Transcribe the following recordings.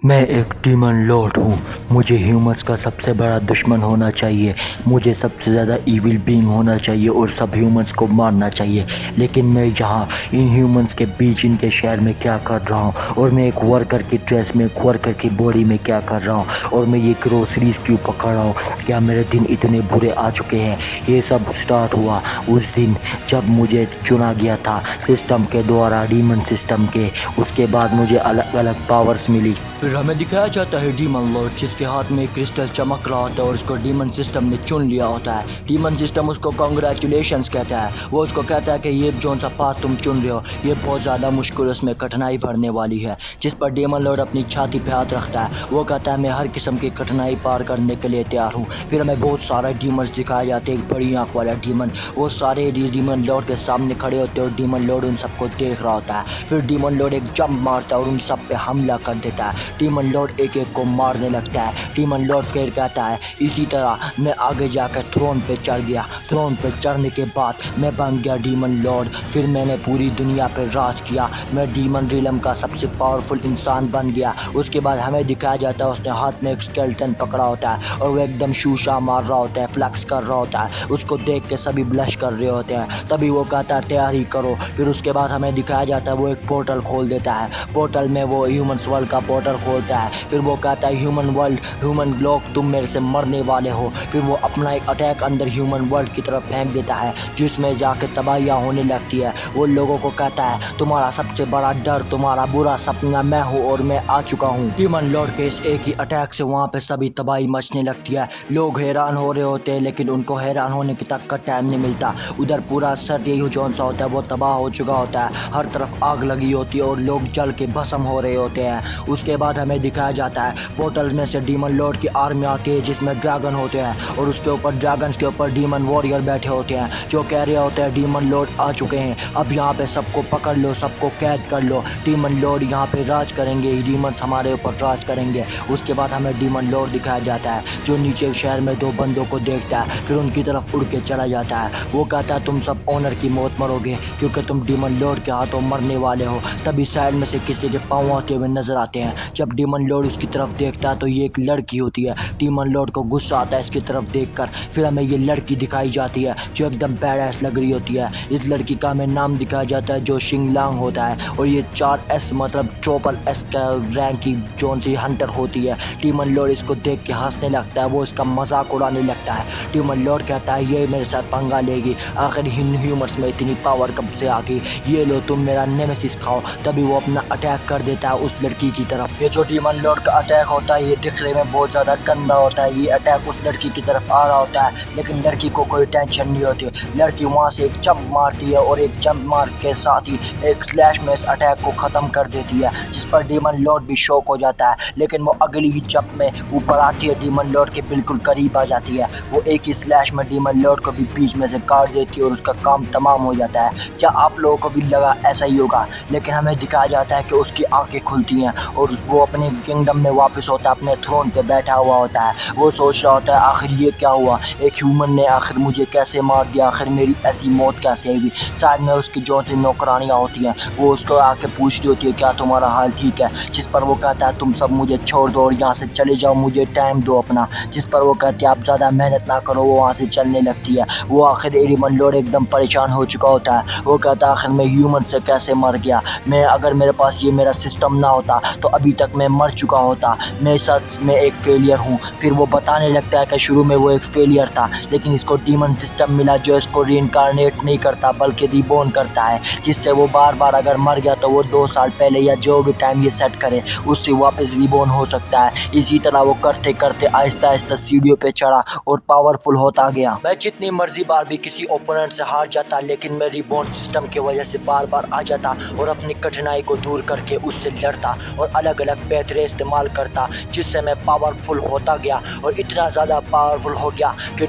मैं एक demon Lord हूँ। मुझे ह्यूमंस का सबसे बड़ा दुश्मन होना चाहिए। मुझे सबसे ज़्यादा इविल बीइंग होना चाहिए और सब ह्यूमंस को मारना चाहिए। लेकिन मैं यहाँ इन ह्यूमंस के बीच इनके शहर में क्या कर रहा हूँ, और मैं एक वर्कर की ड्रेस में, एक वर्कर की बॉडी में क्या कर रहा हूँ, और मैं ये ग्रोसरीज क्यों पकड़ रहा हूँ। क्या मेरे दिन इतने बुरे आ चुके हैं। ये सब स्टार्ट हुआ उस दिन जब मुझे चुना गया था सिस्टम के द्वारा, डीमन सिस्टम के। उसके बाद मुझे अलग अलग पावर्स मिली। फिर हमें दिखाया जाता है डीमन लॉर्ड जिसके हाथ में एक क्रिस्टल चमक रहा होता है और उसको डीमन सिस्टम ने चुन लिया होता है। डीमन सिस्टम उसको कॉन्ग्रेचुलेशंस कहता है। वो उसको कहता है कि ये जो सा पाथ तुम चुन रहे हो ये बहुत ज़्यादा मुश्किल, उसमें कठिनाई भरने वाली है। जिस पर डीमन लॉर्ड अपनी छाती पे हाथ रखता है। वो कहता है मैं हर किस्म की कठिनाई पार करने के लिए तैयार हूँ। फिर हमें बहुत सारे डीमंस दिखाए जाते हैं। एक बड़ी आँख वाला डीमन, वो सारे डीमन लॉर्ड के सामने खड़े होते हैं और डीमन लॉर्ड उन सबको देख रहा होता है। फिर डीमन लॉर्ड एक जंप मारता है और उन सब पे हमला कर देता है। डीमन लॉर्ड एक एक को मारने लगता है। डीमन लॉर्ड फिर कहता है इसी तरह मैं आगे जाकर थ्रोन पे चढ़ गया। थ्रोन पे चढ़ने के बाद मैं बन गया डीमन लॉर्ड। फिर मैंने पूरी दुनिया पे राज किया। मैं डीमन रिलम का सबसे पावरफुल इंसान बन गया। उसके बाद हमें दिखाया जाता है उसने हाथ में एक स्केलेटन पकड़ा होता है और वो एकदम शूशा मार रहा होता है, फ्लैक्स कर रहा होता है। उसको देख के सभी ब्लश कर रहे होते हैं। तभी वो कहता है तैयारी करो। फिर उसके बाद हमें दिखाया जाता है वो एक पोर्टल खोल देता है। पोर्टल में वो ह्यूमंस वर्ल्ड का पोर्टल खोलता है। फिर वो कहता है ह्यूमन वर्ल्ड, ह्यूमन लोग तुम मेरे से मरने वाले हो। फिर वो अपना एक अटैक अंदर ह्यूमन वर्ल्ड की तरफ फेंक देता है जिसमें जाके तबाहियाँ होने लगती है। वो लोगों को कहता है तुम्हारा सबसे बड़ा डर, तुम्हारा बुरा सपना मैं हूँ और मैं आ चुका हूँ। ह्यूमन लॉर्ड के इस एक ही अटैक से वहाँ पे सभी तबाही मचने लगती है। लोग हैरान हो रहे होते हैं लेकिन उनको हैरान होने की तक का टाइम नहीं मिलता। उधर पूरा सर यही जौन सा होता है वो तबाह हो चुका होता है। हर तरफ आग लगी होती है और लोग जल के भस्म हो रहे होते हैं। उसके बाद हमें दिखाया जाता है पोर्टल में से डीमन लॉर्ड की आर्मी आती है जिसमें ड्रैगन होते हैं और उसके ऊपर ड्रैगन्स के ऊपर डीमन वॉरियर बैठे होते हैं जो कह रहे होते हैं डीमन लॉर्ड आ चुके हैं, अब यहाँ पे सबको पकड़ लो, सबको कैद कर लो। डीमन लॉर्ड यहाँ पे राज करेंगे, डीमंस हमारे ऊपर राज करेंगे। उसके बाद हमें डीमन लॉर्ड दिखाया जाता है जो नीचे शहर में दो बंदों को देखता है, फिर उनकी तरफ उड़ के चला जाता है। वो कहता है तुम सब ओनर की मौत मरोगे क्योंकि तुम डीमन लॉर्ड के हाथों मरने वाले हो। तभी साइड में से किसी के पाँव आते हुए नजर आते हैं। जब डीमन लॉर्ड उसकी तरफ देखता है तो ये एक लड़की होती है। डीमन लॉर्ड को गुस्सा आता है इसकी तरफ देखकर। फिर हमें ये लड़की दिखाई जाती है जो एकदम बैडएस लग रही होती है। इस लड़की का हमें नाम दिखाया जाता है जो शिंगलांग होता है और ये 4S मतलब ट्रिपल एस का रैंक की जोन सी हंटर होती है। डीमन लॉर्ड इसको देख के हंसने लगता है, वो इसका मजाक उड़ाने लगता है। डीमन लॉर्ड कहता है ये मेरे साथ पंगा लेगी, आखिर ह्यूमंस में इतनी पावर कब से आ गई, ये लो तुम मेरा नेमेसिस खाओ। तभी वो अपना अटैक कर देता है उस लड़की की तरफ। ये जो डीमन लॉर्ड का अटैक होता है ये दिखने में बहुत ज़्यादा गंदा होता है। ये अटैक उस लड़की की तरफ आ रहा होता है लेकिन लड़की को कोई टेंशन नहीं होती। लड़की वहाँ से एक जंप मारती है और एक जंप मार के साथ ही एक स्लैश में इस अटैक को ख़त्म कर देती है जिस पर डीमन लॉर्ड भी शॉक हो जाता है। लेकिन वो अगली ही जंप में ऊपर आती है, डीमन लॉर्ड के बिल्कुल करीब आ जाती है। वो एक ही स्लैश में डीमन लॉर्ड को भी बीच में से काट देती है और उसका काम तमाम हो जाता है। क्या आप लोगों को भी लगा ऐसा ही होगा? लेकिन हमें दिखाया जाता है कि उसकी आंखें खुलती हैं और वो अपने किंगडम में वापस होता है, अपने थ्रोन पे बैठा हुआ होता है। वो सोच रहा होता है आखिर ये क्या हुआ, एक ह्यूमन ने आखिर मुझे कैसे मार दिया, आखिर मेरी ऐसी मौत कैसे हुई। साइड में उसकी जो सी नौकरानियाँ होती हैं वो उसको आके पूछ रही होती है क्या तुम्हारा हाल ठीक है, जिस पर वो कहता है तुम सब मुझे छोड़ दो और यहाँ से चले जाओ, मुझे टाइम दो अपना। जिस पर वो कहती है आप ज़्यादा मेहनत ना करो। वो वहाँ से चलने लगती है। वो आखिर डीमन लॉर्ड एकदम परेशान हो चुका होता है। वो कहता है आखिर मैं ह्यूमन से कैसे मर गया, मैं अगर मेरे पास ये मेरा सिस्टम ना होता तो अभी तक मैं मर चुका होता, मैं सच में एक फेलियर हूँ। फिर वो बताने लगता है कि शुरू में वो एक फेलियर था लेकिन इसको डीमन सिस्टम मिला जो इसको रीइंकारनेट नहीं करता बल्कि रिबॉर्न करता है, जिससे वो बार बार अगर मर गया तो वो 2 साल पहले या जो भी टाइम ये सेट करे उससे वापस रिबॉर्न हो सकता है। इसी तरह वो करते करते आहिस्ता आहिस्ता सीढ़ियों पे चढ़ा और पावरफुल होता गया। मैं जितनी मर्जी बार भी किसी ओपोनेंट से हार जाता लेकिन मैं रिबॉर्न सिस्टम की वजह से बार बार आ जाता और अपनी कठिनाई को दूर करके उससे लड़ता और अलग अलग बेहतरीन इस्तेमाल करता जिससे मैं पावरफुल होता गया और इतना ज़्यादा पावरफुल हो गया कि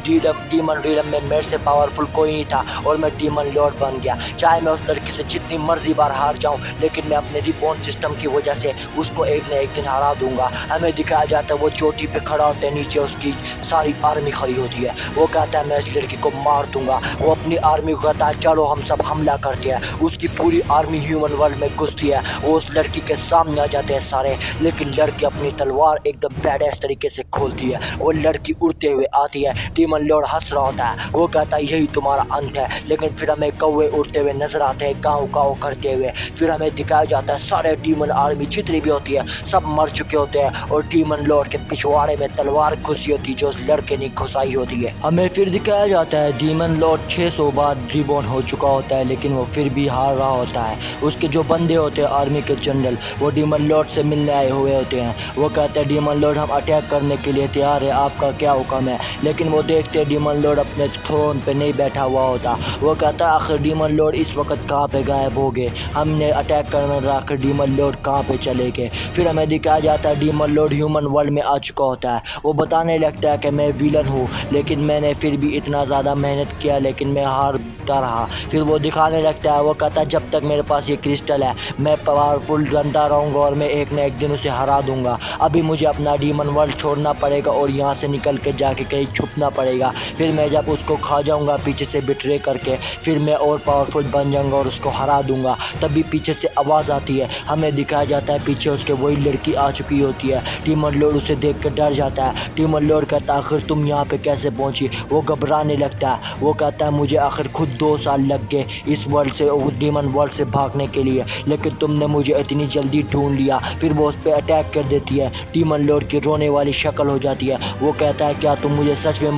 डीमन रिलम में मेरे से पावरफुल कोई नहीं था और मैं डीमन लॉर्ड बन गया। चाहे मैं उस लड़की से जितनी मर्जी बार हार जाऊं लेकिन मैं अपने रिबॉर्न सिस्टम की वजह से उसको एक न एक दिन हरा दूंगा। हमें दिखाया जाता है वो चोटी पे खड़ा होता है, नीचे उसकी सारी आर्मी खड़ी होती है। वो कहता है मैं इस लड़की को मार दूंगा। वो अपनी आर्मी को कहता है चलो हम सब हमला करते हैं। उसकी पूरी आर्मी ह्यूमन वर्ल्ड में घुसती है। वो उस लड़की के सामने आ जाते हैं सारे लेकिन लड़की अपनी तलवार एकदम बैडेस तरीके से खोलती है और लड़की उड़ते हुए आती है। डीमन लॉर्ड हंस रहा होता है, वो कहता है यही तुम्हारा अंत है। लेकिन फिर हमें कौवे उड़ते हुए नजर आते हैं, काऊ काऊ करते हुए। फिर हमें दिखाया जाता है सारे डीमन आर्मी जितनी भी होती है सब मर चुके होते हैं और डीमन लॉर्ड के पिछवाड़े में तलवार घुसी होती है जो उस लड़के ने घुसाई होती है। हमें फिर दिखाया जाता है डीमन लॉर्ड 600 बार रिबॉर्न हो चुका होता है, लेकिन वो फिर भी हार रहा होता है। उसके जो बंदे होते हैं आर्मी के जनरल, वो डीमन लॉर्ड से मिलने आए हुए होते हैं। वो कहते हैं डीमन लॉर्ड हम अटैक करने के लिए तैयार है, आपका क्या हुक्म है। लेकिन वो देखते हैं डीमन लॉर्ड अपने थ्रोन पे नहीं बैठा हुआ होता। वो कहता है आखिर डीमन लॉर्ड इस वक्त कहाँ पे गायब हो गए, हमने अटैक करना था, आखिर डीमन लॉर्ड कहाँ पे चले गए। फिर हमें दिखाया जाता है डीमन लॉर्ड ह्यूमन वर्ल्ड में आ चुका होता है। वो बताने लगता है कि मैं विलन हूँ, लेकिन मैंने फिर भी इतना ज़्यादा मेहनत किया लेकिन मैं हारता रहा। फिर वो दिखाने लगता है, वो कहता है जब तक मेरे पास ये क्रिस्टल है मैं पावरफुल बनता रहूँगा और मैं एक न एक दिन उसे हरा दूंगा। अभी मुझे अपना डीमन वर्ल्ड छोड़ना पड़ेगा और यहाँ से निकल के जाके कहीं छुपना पड़ेगा। फिर मैं जब उसको खा जाऊँगा पीछे से बिट्रे करके, फिर मैं और पावरफुल बन जाऊँगा और उसको हरा दूंगा। तभी पीछे से आवाज़ आती है, हमें दिखाया जाता है पीछे उसके वही लड़की आ चुकी होती है। डीमन लॉर्ड उसे देख कर डर जाता है। डीमन लॉर्ड कहता है आखिर तुम यहाँ पे कैसे पहुँची। वो घबराने लगता है। वो कहता है मुझे आखिर खुद 2 साल लग गए इस वर्ल्ड से, डीमन वर्ल्ड से भागने के लिए, लेकिन तुमने मुझे इतनी जल्दी ढूंढ लिया। फिर वो उस पर अटैक कर देती है। डीमन लॉर्ड की रोने वाली शक्ल हो जाती है। वो कहता है क्या तुम मुझे सच में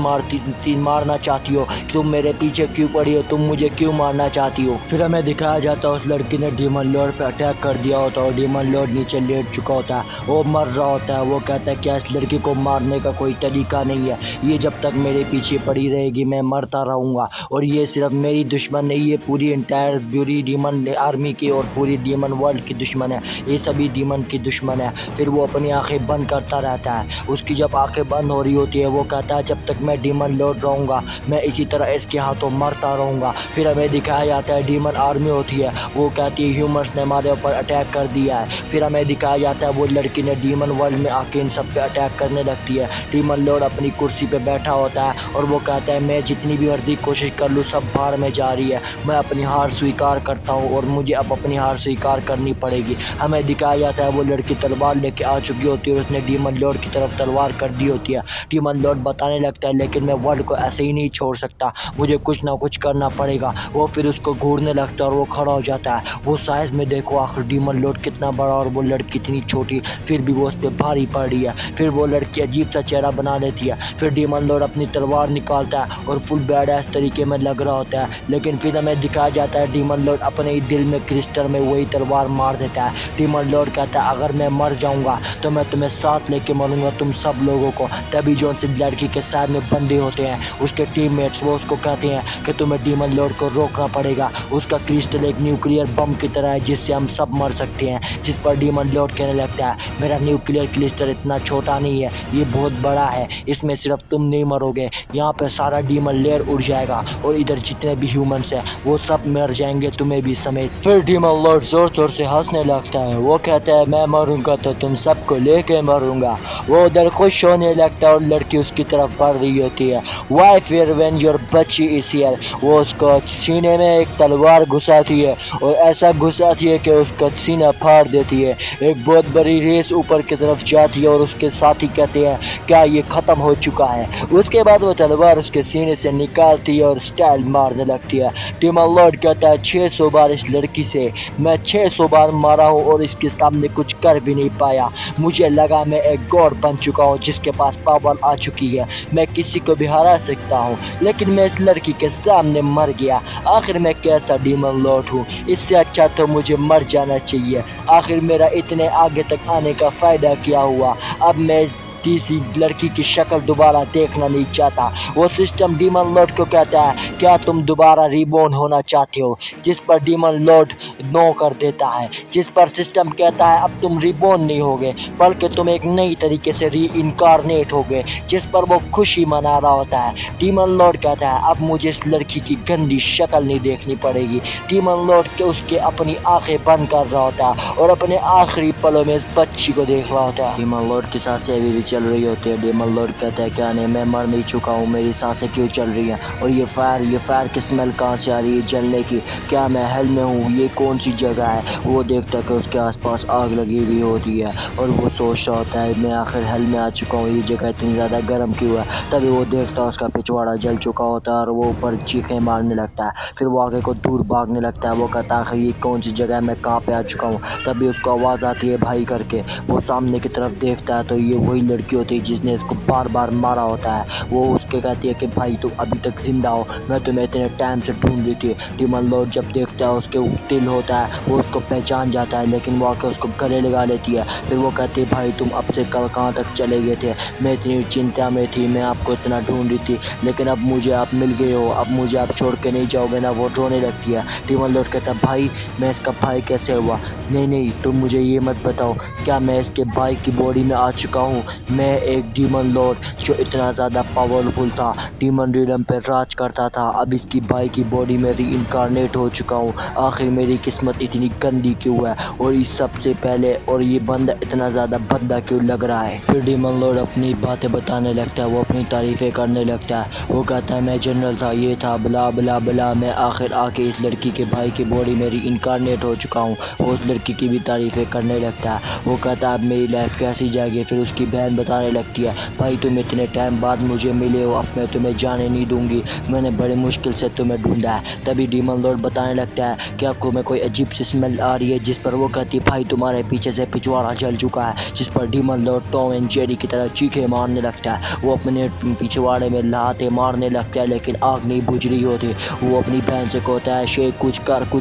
मारना चाहती हो, तुम मेरे पीछे क्यों पड़ी हो, तुम मुझे क्यों मारना चाहती हो। फिर हमें दिखाया जाता है उस लड़की ने डीमन लॉर्ड पे अटैक कर दिया होता है और डीमन लॉर्ड नीचे लेट चुका होता है, वो मर रहा होता है। वो कहता है क्या इस लड़की को मारने का कोई तरीका नहीं है, ये जब तक मेरे पीछे पड़ी रहेगी मैं मरता रहूँगा। और ये सिर्फ मेरी दुश्मन नहीं, ये पूरी इंटायर पूरी डीमन आर्मी की और पूरी डीमन वर्ल्ड की दुश्मन है, ये सभी डीमन की दुश्मन है। फिर वो अपनी आंखें बंद करता रहता है। उसकी जब आंखें बंद हो रही होती है वो कहता है जब तक मैं डीमन लॉर्ड रहूँगा मैं इसी तरह इसके हाथों मरता रहूँगा। फिर हमें दिखाया जाता है डीमन आर्मी होती है, वो कहती है ह्यूमंस ने हमारे ऊपर अटैक कर दिया है। फिर हमें दिखाया जाता है वो लड़की ने डीमन वर्ल्ड में आके इन सब पे अटैक करने लगती है। डीमन लॉर्ड अपनी कुर्सी पे बैठा होता है और वो कहता है मैं जितनी भी मर्जी कोशिश कर लूँ सब भाड़ में जा रही है, मैं अपनी हार स्वीकार करता हूँ और मुझे अब अपनी हार स्वीकार करनी पड़ेगी। हमें दिखाया जाता है वो लड़की तलवार लेके आ चुकी होती है और उसने डीमन लॉर्ड की तरफ तलवार कर दी होती है। डीमन लॉर्ड बताने लगता है लेकिन मैं वर्ल्ड को ऐसे ही नहीं छोड़ सकता, मुझे कुछ ना कुछ करना पड़ेगा। वो फिर उसको घूरने लगता है और वो खड़ा हो जाता है। वो साइज में देखो आखिर डीमन लॉर्ड कितना बड़ा और वो लड़की कितनी छोटी, फिर भी वो उस पर भारी पड़ रही है। फिर वो लड़की अजीब सा चेहरा बना लेती है। फिर डीमन लॉर्ड अपनी तलवार निकालता है और फुल बैडएस तरीके में लग रहा होता है। लेकिन फिर हमें दिखाया जाता है डीमन लॉर्ड अपने ही दिल में क्रिस्टल में वही तलवार मार देता है। डीमन लॉर्ड कहता है अगर मैं मर जाऊंगा तो मैं तुम्हें साथ लेके मरूंगा, तुम सब लोगों को। तभी जो उनसे लड़की के साथ में बंदे होते हैं उसके टीममेट्स, वो उसको कहते हैं कि तुम्हें डीमन लॉर्ड को रोकना पड़ेगा, उसका क्रिस्टल एक न्यूक्लियर बम की तरह है जिससे हम सब मर सकते हैं। जिस पर डीमन लॉर्ड कहने लगता है मेरा न्यूक्लियर क्रिस्टल इतना छोटा नहीं है, ये बहुत बड़ा है, इसमें सिर्फ तुम नहीं मरोगे, यहाँ पे सारा डीमन लेयर उड़ जाएगा और इधर जितने भी ह्यूमंस हैं वो सब मर जाएंगे, तुम्हें भी समेत। फिर डीमन लॉर्ड जोर जोर से हंसने लगता है। वो कहता है मैं मरूंगा तो तुम सबको लेके मरूंगा। वो उधर खुश होने लगता है और लड़की उसकी तरफ बढ़ रही होती है। वाई फिर व्हेन योर बच्ची इज हियर, वो उसको सीने में एक तलवार घुसाती है और ऐसा घुसाती है कि उसका सीना फाड़ देती है। एक बहुत बड़ी रेस ऊपर की तरफ जाती है और उसके साथी कहते हैं क्या ये ख़त्म हो चुका है। उसके बाद वो तलवार उसके सीने से निकालती है और स्टाइल मारने लगती है। डीमन लॉर्ड कहता है 600 बार इस लड़की से मैं 600 बार मारा हूँ और इसके सामने कुछ कर भी नहीं पाया। मुझे लगा मैं एक गॉड बन चुका हूँ जिसके पास पावर आ चुकी है, मैं किसी को भी हरा सकता हूँ, लेकिन मैं इस लड़की के सामने मर गया। आखिर मैं कैसा डीमन लॉर्ड हूँ, इससे अच्छा तो मुझे मर जाना चाहिए। आखिर मेरा इतने आगे तक आने का फ़ायदा क्या हुआ। अब मैं तीसरी लड़की की शक्ल दोबारा देखना नहीं चाहता। वो सिस्टम डीमन लॉर्ड को कहता है क्या तुम दोबारा रिबॉर्न होना चाहते हो, जिस पर डीमन लॉर्ड नो कर देता है, जिस पर सिस्टम कहता है अब तुम रिबॉर्न नहीं होगे बल्कि तुम एक नई तरीके से री इनकारनेट होगे, जिस पर वो खुशी मना रहा होता है। डीमन लॉर्ड कहता है अब मुझे इस लड़की की गंदी शक्ल नहीं देखनी पड़ेगी। डीमन लॉर्ड के उसके अपनी आंखें बंद कर रहा होता है और अपने आखिरी पलों में इस बच्ची को देख रहा होता है। डीमन लॉर्ड के साथ से अभी भी चल रही होती है। डीमन लॉर्ड कहता है क्या नहीं, मैं मर नहीं चुका हूँ, मेरी सांसें क्यों चल रही हैं, और ये फायर की स्मेल कहाँ से आ रही है जलने की, क्या मैं हेल में हूँ, ये कौन सी जगह है। वो देखता है कि उसके आसपास आग लगी हुई होती है और वो सोच रहा होता है मैं आखिर हेल में आ चुका हूँ, ये जगह इतनी ज़्यादा गर्म क्यों है। तभी वो देखता है उसका पिछवाड़ा जल चुका होता है और वो ऊपर चीखें मारने लगता है। फिर वो आगे को दूर भागने लगता है। वो कहता है आखिर ये कौन सी जगह है, मैं कहाँ पे आ चुका हूँ। तभी उसको आवाज़ आती है भाई करके। वो सामने की तरफ देखता है तो ये वही लड़की होती है जिसने इसको बार बार मारा होता है। वो उसके कहती है कि भाई तुम अभी तक जिंदा हो, मैं तुम्हें इतने टाइम से ढूंढ रही थी। डीमन लॉर्ड जब देखता है उसके दिल होता है, वो उसको पहचान जाता है, लेकिन वो आके उसको गले लगा लेती है। फिर वो कहती है भाई तुम अब से कल कहाँ तक चले गए थे, मैं इतनी चिंता में थी, मैं आपको इतना ढूंढ रही थी, लेकिन अब मुझे आप मिल गए हो, अब मुझे आप छोड़ के नहीं जाओगे ना। वो रोने लगती है। डीमन लॉर्ड कहता है भाई मैं इसका भाई कैसे हुआ। नहीं तुम मुझे ये मत बताओ, क्या मैं इसके भाई की बॉडी में आ चुका हूँ। मैं एक डीमन लॉर्ड जो इतना ज़्यादा पावरफुल था, डीमन रिडम पे राज करता था, अब इसकी भाई की बॉडी में री इनकारनेट हो चुका हूँ। आखिर मेरी किस्मत इतनी गंदी क्यों है, और इस सबसे पहले और ये बंदा इतना ज़्यादा भद्दा क्यों लग रहा है। फिर डीमन लॉर्ड अपनी बातें बताने लगता है, वो अपनी तारीफ़ें करने लगता है। वो कहता है मैं जनरल था, ये था, बला बला बला, मैं आखिर आके इस लड़की के भाई की बॉडी में री इनकारनेट हो चुका हूँ। वो उस लड़की की भी तारीफ़ें करने लगता है। वो कहता है अब मेरी लाइफ कैसी जाएगी। फिर उसकी बहन बताने लगती है भाई तुम इतने टाइम बाद मुझे मिले हो, अब मैं तुम्हें जाने नहीं दूंगी, मैंने बड़ी मुश्किल से तुम्हें ढूंढा है। तभी डीमन लॉर्ड बताने लगता है कि आपको में कोई अजीब सी स्मेल आ रही है, जिस पर वो कहती है भाई तुम्हारे पीछे से पिछवाड़ा जल चुका है। जिस पर demon Lord Tom and Jerry की तरह चीखे मारने लगता है। वो अपने पिछवाड़े में लाते मारने लगता है, लेकिन आग नहीं बुझ रही होती। वो अपनी बहन से कहता है शेख कुछ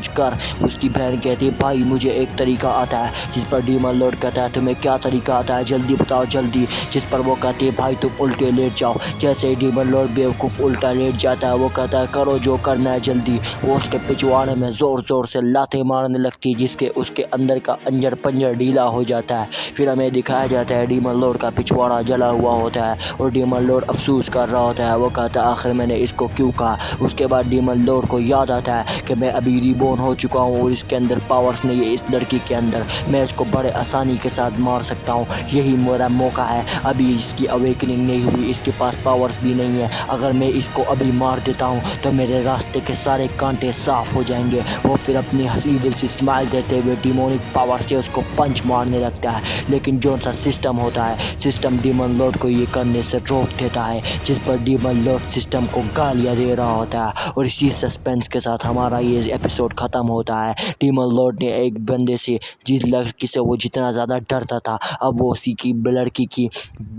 कर। उसकी बहन कहती है भाई मुझे एक तरीका आता है। जिस पर डीमन लॉर्ड कहता है तुम्हें क्या तरीका आता है, जल्दी बताओ जल्दी। जिस पर वो कहती है भाई तुम उल्टे लेट जाओ। जैसे ही डीमन लॉर्ड बेवकूफ़ उल्टा लेट जाता है, वो कहता है करो जो करना है जल्दी। वो उसके पिछवाड़े में ज़ोर से लाते मारने लगती है, जिसके उसके अंदर का अंजर पंजर ढीला हो जाता है। फिर हमें दिखाया जाता है डीमन लॉर्ड का पिछवाड़ा जला हुआ होता है और डीमन लॉर्ड अफसोस कर रहा होता है। वो कहता है आखिर मैंने इसको क्यों कहा। उसके बाद डीमन लॉर्ड को याद आता है कि मैं अभी रिबॉर्न हो चुका हूँ और इसके अंदर पावर्स नहीं है, इस लड़की के अंदर, मैं इसको बड़े आसानी के साथ मार सकता हूँ, यही मेरा मौका है। अभी इसकी अवेकनिंग नहीं हुई, इसके पास पावर्स भी नहीं है, अगर मैं इसको अभी मार देता हूँ तो मेरे रास्ते के सारे कांटे साफ हो जाएंगे। वो फिर अपनी हसीदिल से स्माइल देते हुए डिमोनिक पावर से उसको पंच मारने लगता है, लेकिन जो सा सिस्टम होता है, सिस्टम डीमन लॉर्ड को ये करने से रोक देता है। जिस पर डीमन लॉर्ड सिस्टम को गालियाँ दे रहा होता है और इसी सस्पेंस के साथ हमारा ये एपिसोड ख़त्म होता है। डीमन लॉर्ड ने एक बंदे से, जिस लड़की से वो जितना ज़्यादा डरता था, अब वो उसी की लड़की की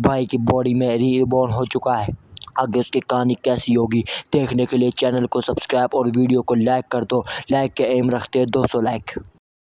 भाई की बॉडी में रीबॉर्न हो चुका है। आगे उसकी कहानी कैसी होगी देखने के लिए चैनल को सब्सक्राइब और वीडियो को लाइक कर दो। लाइक के एम रखते हैं 200 लाइक।